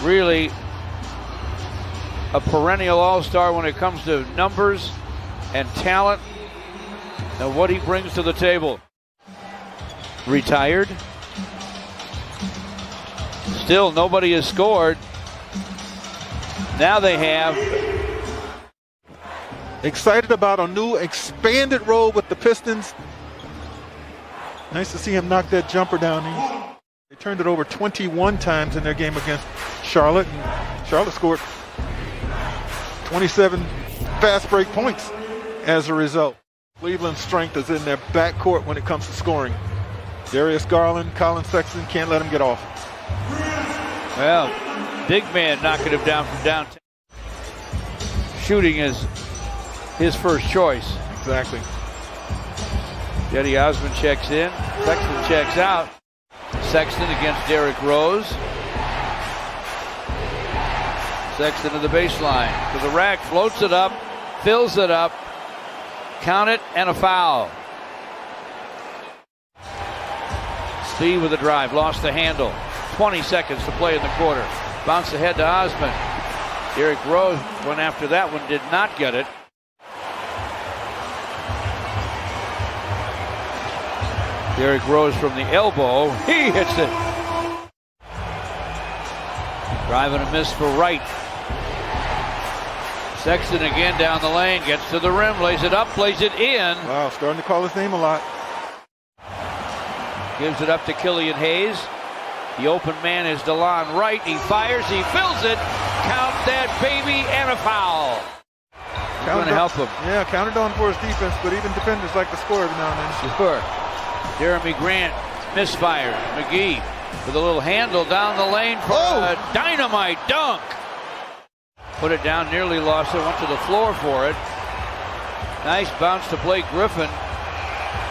really a perennial all-star when it comes to numbers and talent and what he brings to the table. Retired. Still, nobody has scored. Now they have. Excited about a new expanded role with the Pistons. Nice to see him knock that jumper down. They turned it over 21 times in their game against Charlotte. And Charlotte scored 27 fast break points as a result. Cleveland's strength is in their backcourt when it comes to scoring. Darius Garland, Collin Sexton, can't let him get off. Well, big man knocking him down from downtown. Shooting is his first choice. Exactly. Cedi Osman checks in. Sexton checks out. Sexton against Derrick Rose. Sexton to the baseline. To the rack, floats it up, fills it up. Count it, and a foul. Speed with a drive, lost the handle. 20 seconds to play in the quarter. Bounce ahead to Osman. Derrick Rose went after that one, did not get it. Derrick Rose from the elbow, he hits it. Drive and a miss for Wright. Sexton again down the lane, gets to the rim, lays it up, plays it in. Wow, starting to call his name a lot. Gives it up to Killian Hayes. The open man is DeLon Wright. He fires, he fills it. Count that baby, and a foul. Going to help him. Yeah, counted on for his defense, but even defenders like to score every now and then. Sure. Jeramy Grant misfires. McGee with a little handle down the lane for a dynamite dunk. Put it down, nearly lost it, went to the floor for it. Nice bounce to Blake Griffin.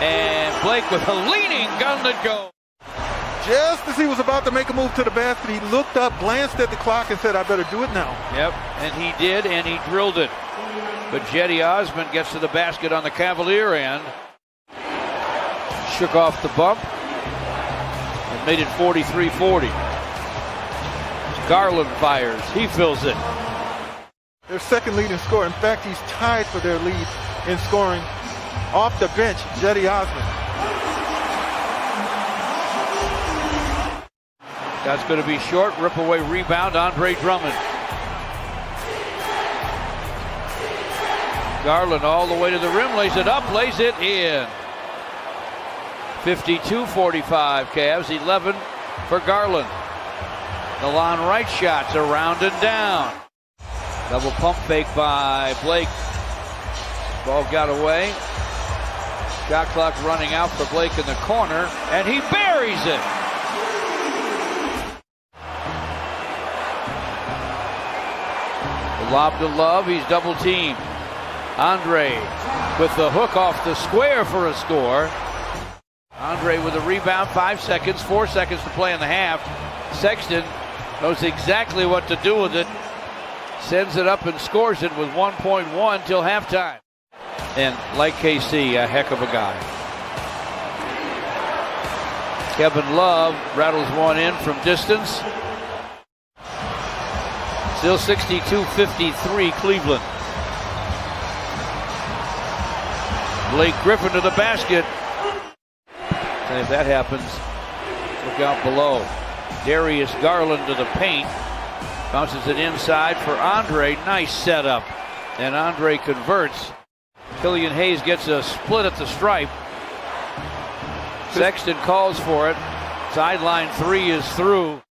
And Blake with a leaning gun to go. Just as he was about to make a move to the basket, he looked up, glanced at the clock, and said, I better do it now. Yep, and he did, and he drilled it. But Cedi Osman gets to the basket on the Cavalier end. Shook off the bump and made it 43-40. Garland fires, he fills it. Their second leading scorer. In fact, he's tied for their lead in scoring. Off the bench, Cedi Osman. That's going to be short. Rip away rebound, Andre Drummond. Garland all the way to the rim, lays it up, lays it in. 52-45 Cavs, 11 for Garland. DeLon Wright shots around and down. Double pump fake by Blake. Ball got away. Shot clock running out for Blake in the corner, and he buries it. The lob to Love, he's double teamed. Andre with the hook off the square for a score. Andre with a rebound, 5 seconds, 4 seconds to play in the half. Sexton knows exactly what to do with it. Sends it up and scores it with 1.1 till halftime. And like KC, a heck of a guy. Kevin Love rattles one in from distance. Still 62-53 Cleveland. Blake Griffin to the basket. And if that happens, look out below. Darius Garland to the paint. Bounces it inside for Andre. Nice setup. And Andre converts. Killian Hayes gets a split at the stripe. Sexton calls for it. Sideline three is through.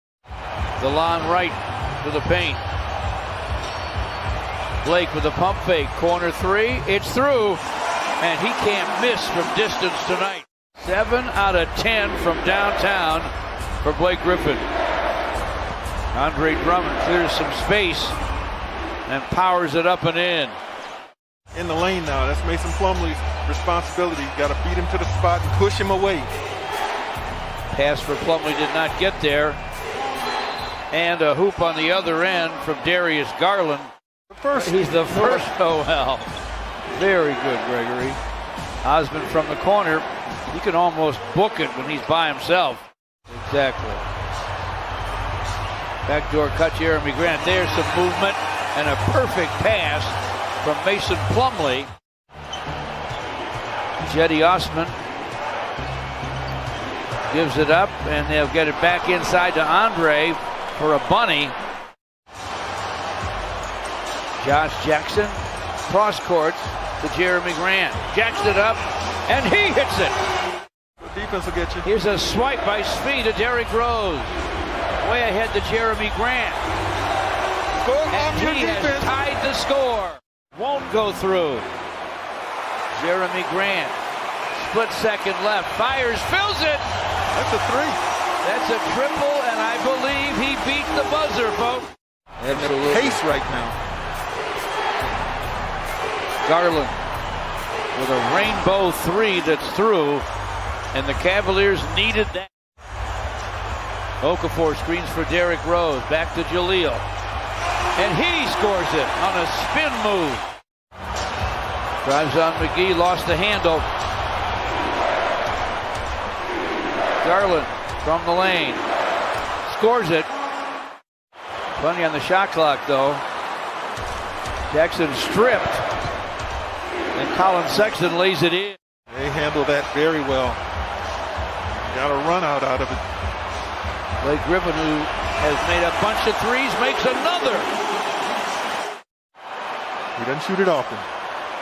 DeLon Wright to the paint. Blake with a pump fake. Corner three. It's through. And he can't miss from distance tonight. 7 out of 10 from downtown for Blake Griffin. Andre Drummond clears some space and powers it up and in. In the lane now. That's Mason Plumlee's responsibility. Got to beat him to the spot and push him away. Pass for Plumlee did not get there. And a hoop on the other end from Darius Garland. He's the first. Oh, well. Very good, Gregory. Osman from the corner. He can almost book it when he's by himself. Exactly. Backdoor cut, Jeramy Grant. There's some movement and a perfect pass from Mason Plumlee. Jetty Osman gives it up, and they'll get it back inside to Andre for a bunny. Josh Jackson, cross courts to Jeramy Grant. Jacks it up, and he hits it. The defense will get you. Here's a swipe by Svi to Derrick Rose. Way ahead to Jeramy Grant. And he has tied the score. Won't go through. Jeramy Grant, split second left, fires, fills it. That's a three. That's a triple, and I believe he beat the buzzer, folks. Pace right now. Garland with a rainbow three that's through, and the Cavaliers needed that. Okafor screens for Derrick Rose, back to Jaleel, and he scores it on a spin move. Drives on McGee, lost the handle. Garland from the lane, scores it. Plenty on the shot clock though. Jackson stripped, and Collin Sexton lays it in. They handle that very well. Got a run out of it. Blake Griffin, who has made a bunch of threes, makes another. He doesn't shoot it often.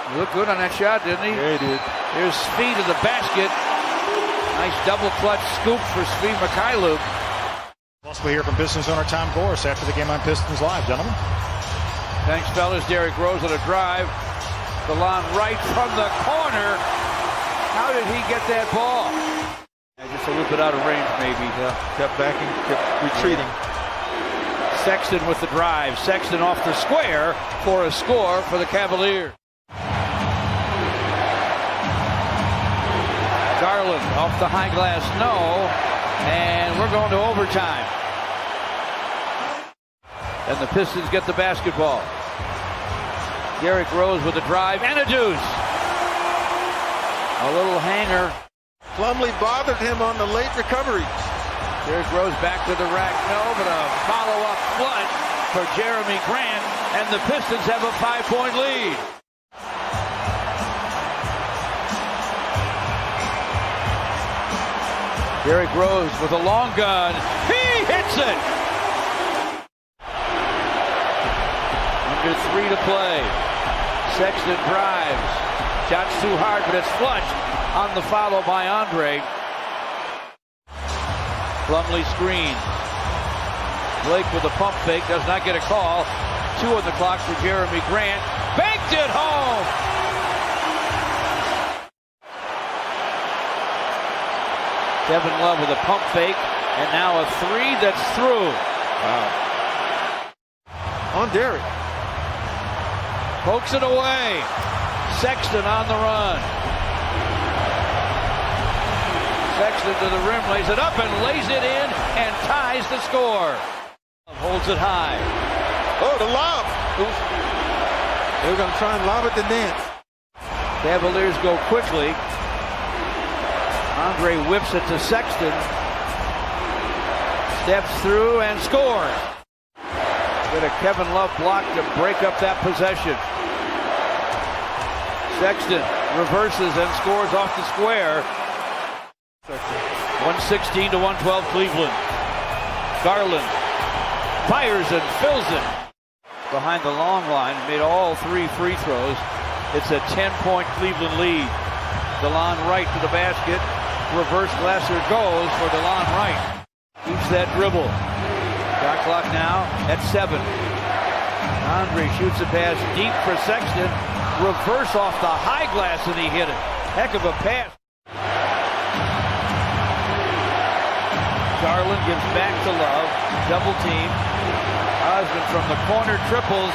He looked good on that shot, didn't he? Yeah, he did. Here's Svi to the basket. Nice double clutch scoop for Svi Mikhailuk. Also hear from Pistons owner Tom Gorse after the game on Pistons Live, gentlemen. Thanks, fellas. Derrick Rose on a drive. DeLon Wright from the corner. How did he get that ball? Just a little bit out of range, maybe. Yeah, kept backing, kept retreating. Sexton with the drive. Sexton off the square for a score for the Cavaliers. Garland off the high glass, no. And we're going to overtime. And the Pistons get the basketball. Derrick Rose with a drive and a deuce. A little hanger. Plumlee bothered him on the late recovery. Derrick Rose back to the rack, no, but a follow-up flood for Jeramy Grant, and the Pistons have a 5-point lead. Derrick Rose with a long gun. He hits it! Under 3 to play. Sexton drives. Shot's too hard, but it's flushed on the follow by Andre. Plumlee screen. Blake with a pump fake, does not get a call. 2 on the clock for Jeramy Grant. Banked it home! Kevin Love with a pump fake, and now a 3 that's through. Wow. On Derrick. Pokes it away. Sexton on the run. Sexton to the rim, lays it up and lays it in and ties the score. Holds it high. Oh, the lob. They were going to try and lob it to Nance. Cavaliers go quickly. Andre whips it to Sexton. Steps through and scores. Get a Kevin Love block to break up that possession. Sexton reverses and scores off the square. 116 to 112 Cleveland. Garland fires and fills it. Behind the long line, made all 3 free throws. It's a 10-point Cleveland lead. DeLon Wright to the basket. Reverse Glasser goes for DeLon Wright. Keeps that dribble. Shot clock now at 7. Andre shoots a pass deep for Sexton. Reverse off the high glass and he hit it. Heck of a pass. Garland gives back to Love. Double team. Osman from the corner triples.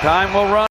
Time will run.